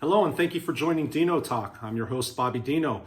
Hello, and thank you for joining Dino Talk. I'm your host, Bobby Dino.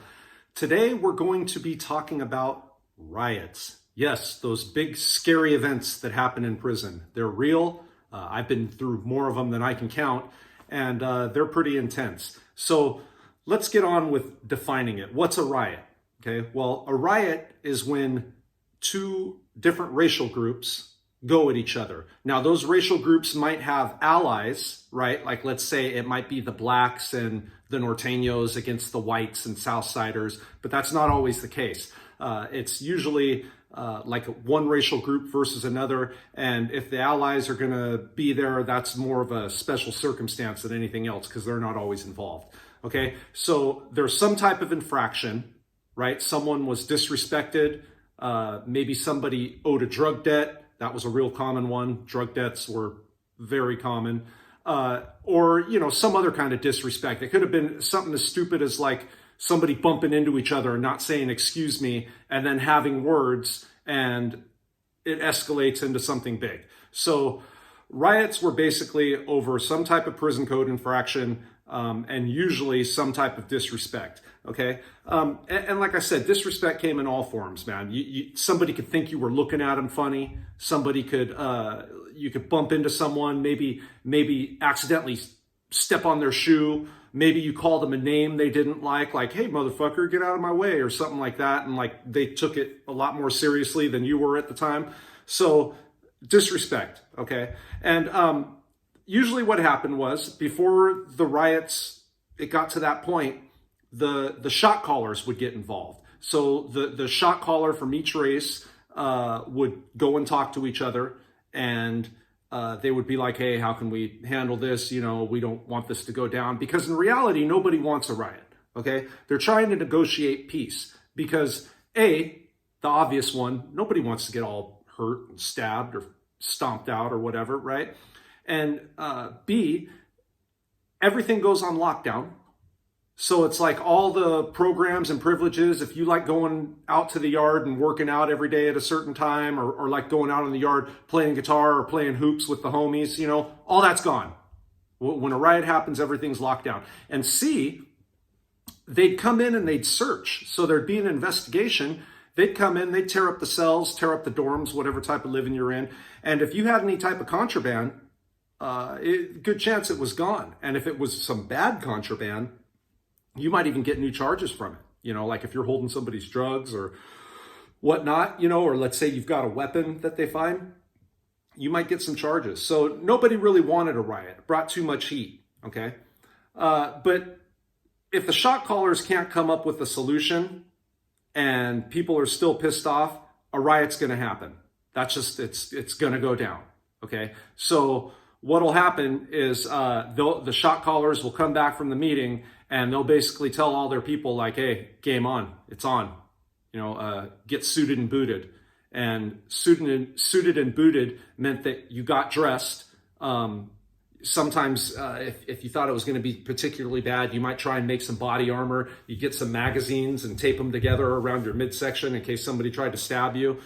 Today, we're going to be talking about riots. Yes, those big, scary events that happen in prison. They're real. I've been through more of them than I can count, and they're pretty intense. So let's get on with defining it. What's a riot? Okay, well, a riot is when two different racial groups go at each other. Now, those racial groups might have allies, right? Like, let's say it might be the blacks and the Norteños against the whites and Southsiders, but that's not always the case. It's usually like one racial group versus another, and if the allies are going to be there, that's more of a special circumstance than anything else because they're not always involved. Okay, so there's some type of infraction, right? Someone was disrespected, maybe somebody owed a drug debt. That was a real common one. Drug debts were very common. Or, some other kind of disrespect. It could have been something as stupid as like somebody bumping into each other and not saying, excuse me, and then having words, and it escalates into something big. So riots were basically over some type of prison code infraction, and usually some type of disrespect. Okay. And like I said, disrespect came in all forms, man. Somebody could think you were looking at them funny. Somebody could, you could bump into someone, maybe accidentally step on their shoe. Maybe you called them a name they didn't like, hey, motherfucker, get out of my way, or something like that. And like they took it a lot more seriously than you were at the time. So disrespect. Okay. And, usually what happened was before the riots, it got to that point, the shot callers would get involved. So the shot caller from each race would go and talk to each other, and they would be like, hey, how can we handle this? We don't want this to go down, because in reality, nobody wants a riot. Okay. They're trying to negotiate peace because the obvious one, nobody wants to get all hurt and stabbed or stomped out or whatever. Right. And B, everything goes on lockdown. So it's like all the programs and privileges, if you like going out to the yard and working out every day at a certain time, or like going out in the yard playing guitar or playing hoops with the homies, all that's gone. When a riot happens, everything's locked down. And C, they'd come in and they'd search. So there'd be an investigation. They'd come in, they'd tear up the cells, tear up the dorms, whatever type of living you're in. And if you had any type of contraband, good chance it was gone. And if it was some bad contraband, you might even get new charges from it. Like if you're holding somebody's drugs or whatnot, or let's say you've got a weapon that they find, you might get some charges. So nobody really wanted a riot. It brought too much heat. Okay. But if the shot callers can't come up with a solution and people are still pissed off, a riot's going to happen. That's just, it's going to go down. Okay. So what'll happen is the shot callers will come back from the meeting and they'll basically tell all their people like, hey, game on, it's on, get suited and booted. And suited and booted meant that you got dressed. Sometimes if you thought it was going to be particularly bad, you might try and make some body armor. You get some magazines and tape them together around your midsection in case somebody tried to stab you.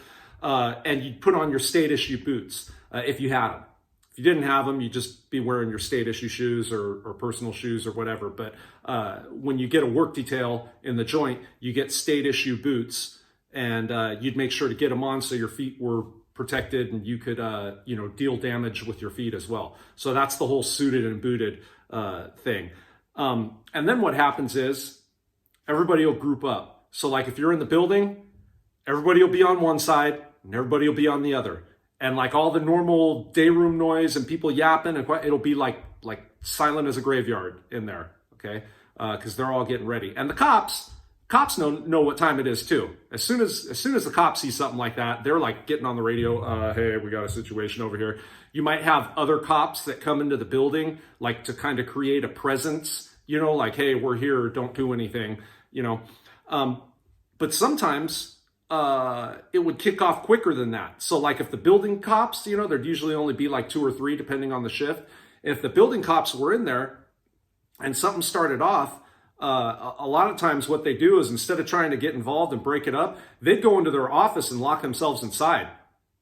And you'd put on your state issue boots if you had them. If you didn't have them, you'd just be wearing your state issue shoes or personal shoes or whatever. But when you get a work detail in the joint, you get state issue boots, and you'd make sure to get them on so your feet were protected and you could, deal damage with your feet as well. So that's the whole suited and booted thing. And then what happens is everybody will group up. So like if you're in the building, everybody will be on one side and everybody will be on the other. And like all the normal day room noise and people yapping, and it'll be like silent as a graveyard in there, okay? Because they're all getting ready. And the cops know what time it is too. As soon as the cops see something like that, they're like getting on the radio. Hey, we got a situation over here. You might have other cops that come into the building, like to kind of create a presence. Like, hey, we're here. Don't do anything. But sometimes it would kick off quicker than that. So like if the building cops, there'd usually only be like 2 or 3 depending on the shift. If the building cops were in there and something started off, a lot of times what they do is instead of trying to get involved and break it up, they'd go into their office and lock themselves inside.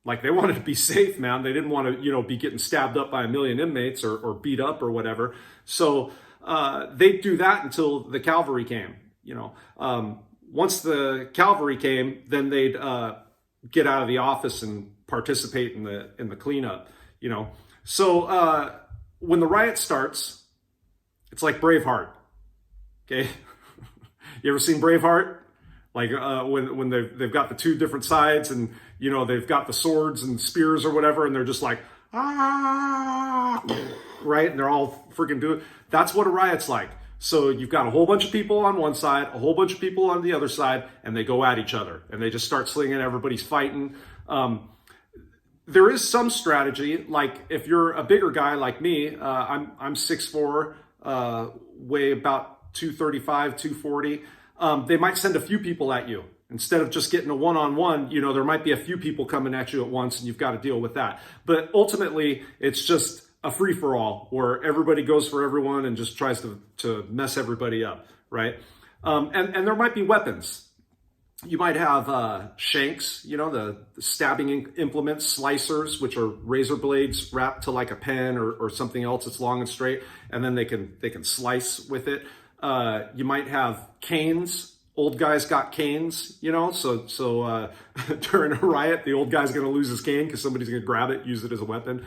Like they wanted to be safe, man. They didn't want to, be getting stabbed up by a million inmates or beat up or whatever. So they'd do that until the cavalry came. Once the cavalry came, then they'd get out of the office and participate in the cleanup. So when the riot starts, it's like Braveheart. Okay, you ever seen Braveheart? Like when they've got the two different sides, and they've got the swords and spears or whatever, and they're just like ah, right, and they're all freaking doing. That's what a riot's like. So you've got a whole bunch of people on one side, a whole bunch of people on the other side, and they go at each other, and they just start slinging. Everybody's fighting. There is some strategy, like if you're a bigger guy like me, I'm 6'4", weigh about 235, 240. They might send a few people at you. Instead of just getting a one-on-one, there might be a few people coming at you at once, and you've got to deal with that. But ultimately, it's just a free-for-all where everybody goes for everyone and just tries to mess everybody up, right? And there might be weapons. You might have shanks, the stabbing implements, slicers, which are razor blades wrapped to like a pen or something else that's long and straight, and then they can slice with it. You might have canes. Old guys got canes, so during a riot, the old guy's going to lose his cane because somebody's going to grab it, use it as a weapon.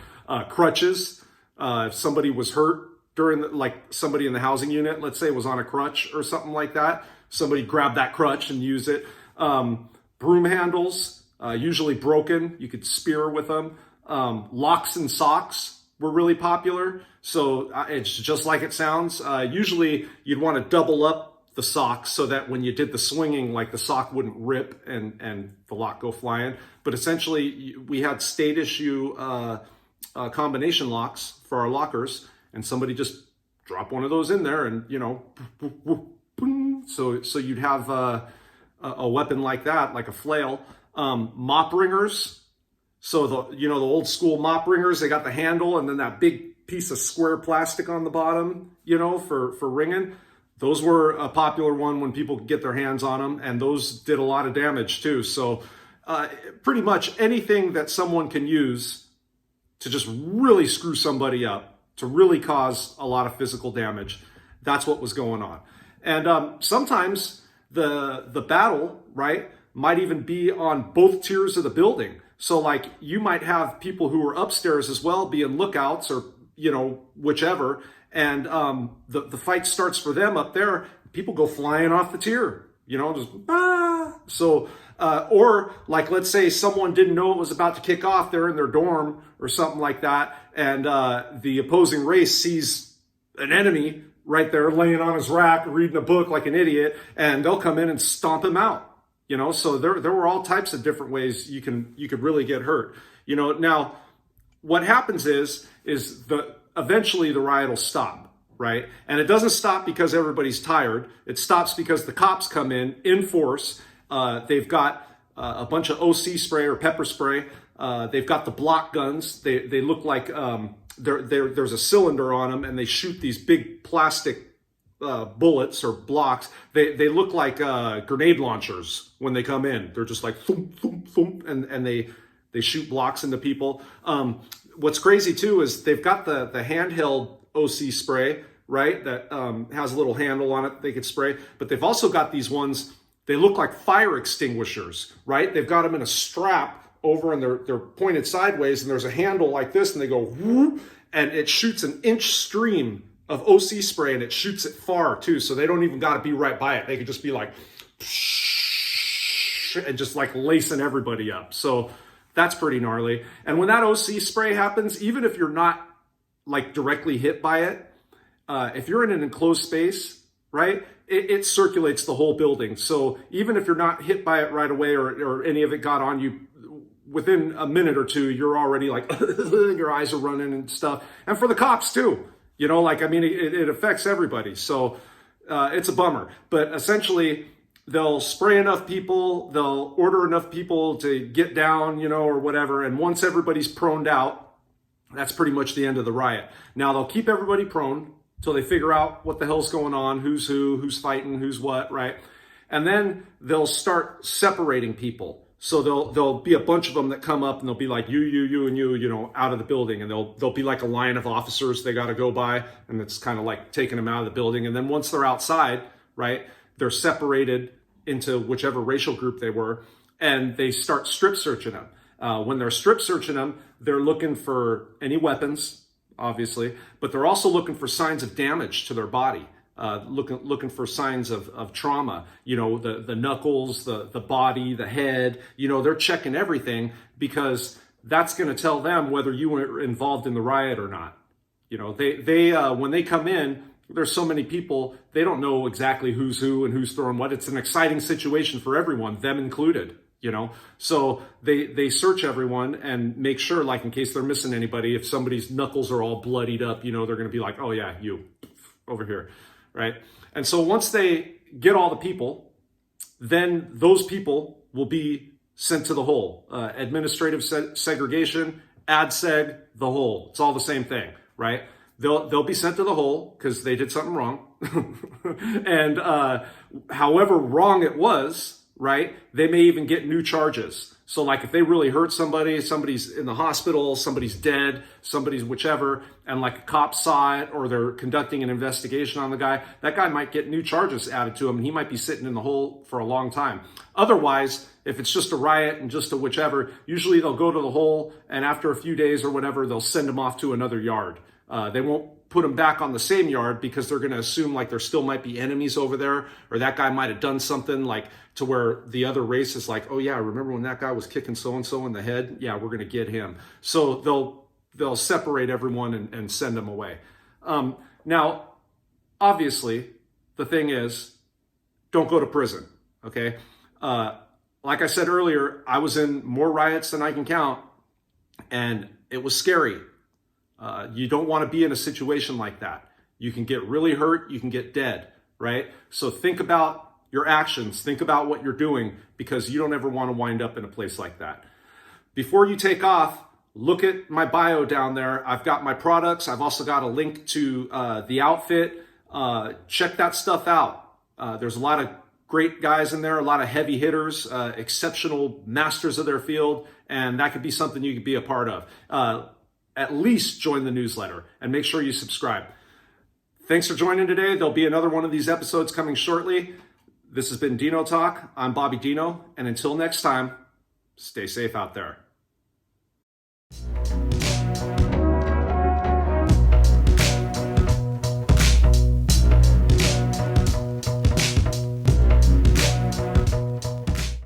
Crutches. If somebody was hurt during somebody in the housing unit, let's say, was on a crutch or something like that, somebody grabbed that crutch and use it. Broom handles, usually broken. You could spear with them. Locks and socks were really popular. So it's just like it sounds. Usually you'd want to double up the socks so that when you did the swinging, like the sock wouldn't rip and the lock go flying. But essentially we had state issue combination locks for our lockers, and somebody just dropped one of those in there and, so you'd have a weapon like that, like a flail. Mop ringers. So the old school mop ringers, they got the handle and then that big piece of square plastic on the bottom, for ringing. Those were a popular one when people could get their hands on them, and those did a lot of damage too. So pretty much anything that someone can use to just really screw somebody up, to really cause a lot of physical damage, that's what was going on. And sometimes the battle, right, might even be on both tiers of the building. So like you might have people who are upstairs as well being lookouts or, whichever. And the fight starts for them up there. People go flying off the tier, just So, or like, let's say someone didn't know it was about to kick off. They're in their dorm or something like that. And the opposing race sees an enemy right there laying on his rack, reading a book like an idiot, and they'll come in and stomp him out. So there were all types of different ways you could really get hurt. Now what happens is eventually the riot will stop, right? And it doesn't stop because everybody's tired. It stops because the cops come in force. They've got a bunch of OC spray or pepper spray. They've got the block guns. They look like there's a cylinder on them, and they shoot these big plastic bullets or blocks. They look like grenade launchers when they come in. They're just like thump, thump, thump, and they shoot blocks into people. What's crazy too is they've got the handheld OC spray, right? That has a little handle on it they could spray. But they've also got these ones, they look like fire extinguishers, right? They've got them in a strap over and they're pointed sideways, and there's a handle like this, and they go whoop, and it shoots an inch stream of OC spray, and it shoots it far too. So they don't even got to be right by it. They could just be like and just like lacing everybody up. So that's pretty gnarly. And when that OC spray happens, even if you're not like directly hit by it, if you're in an enclosed space, right, it circulates the whole building. So even if you're not hit by it right away or any of it got on you, within a minute or two, you're already like, your eyes are running and stuff. And for the cops too, it affects everybody. So it's a bummer. But essentially, they'll spray enough people, they'll order enough people to get down, or whatever. And once everybody's proned out, that's pretty much the end of the riot. Now they'll keep everybody prone till they figure out what the hell's going on, who's who, who's fighting, who's what, right? And then they'll start separating people. So there'll be a bunch of them that come up and they'll be like you and you know, out of the building, and they'll be like a line of officers they got to go by, and it's kind of like taking them out of the building. And then once they're outside, right, they're separated into whichever racial group they were, and they start strip searching them. When they're strip searching them, they're looking for any weapons, obviously, but they're also looking for signs of damage to their body. Looking for signs of trauma, you know, the knuckles, the body, the head, you know, they're checking everything, because that's going to tell them whether you were involved in the riot or not. You know, they when they come in, there's so many people, they don't know exactly who's who and who's throwing what. It's an exciting situation for everyone, them included, you know. So they search everyone and make sure, like, in case they're missing anybody, if somebody's knuckles are all bloodied up, you know, they're going to be like, oh yeah, you over here. Right? And so once they get all the people, then those people will be sent to the hole. Administrative segregation, ADSEG, the hole. It's all the same thing, right? They'll be sent to the hole because they did something wrong. And however wrong it was, right, they may even get new charges. So like if they really hurt somebody, somebody's in the hospital, somebody's dead, somebody's whichever, and like a cop saw it or they're conducting an investigation on the guy, that guy might get new charges added to him and he might be sitting in the hole for a long time. Otherwise, if it's just a riot and just a whichever, usually they'll go to the hole and after a few days or whatever, they'll send him off to another yard. They won't put them back on the same yard because they're going to assume like there still might be enemies over there, or that guy might have done something like to where the other race is like, oh yeah, remember when that guy was kicking so-and-so in the head? Yeah, we're going to get him. So they'll separate everyone and send them away. Now, obviously, the thing is, don't go to prison, okay? Like I said earlier, I was in more riots than I can count, and it was scary. You don't want to be in a situation like that. You can get really hurt, you can get dead, right? So think about your actions, think about what you're doing, because you don't ever want to wind up in a place like that. Before you take off, look at my bio down there. I've got my products. I've also got a link to the outfit. Check that stuff out. There's a lot of great guys in there, a lot of heavy hitters, exceptional masters of their field, and that could be something you could be a part of. At least join the newsletter and make sure you subscribe. Thanks for joining today. There'll be another one of these episodes coming shortly. This has been Dino Talk. I'm Bobby Dino, and until next time, stay safe out there.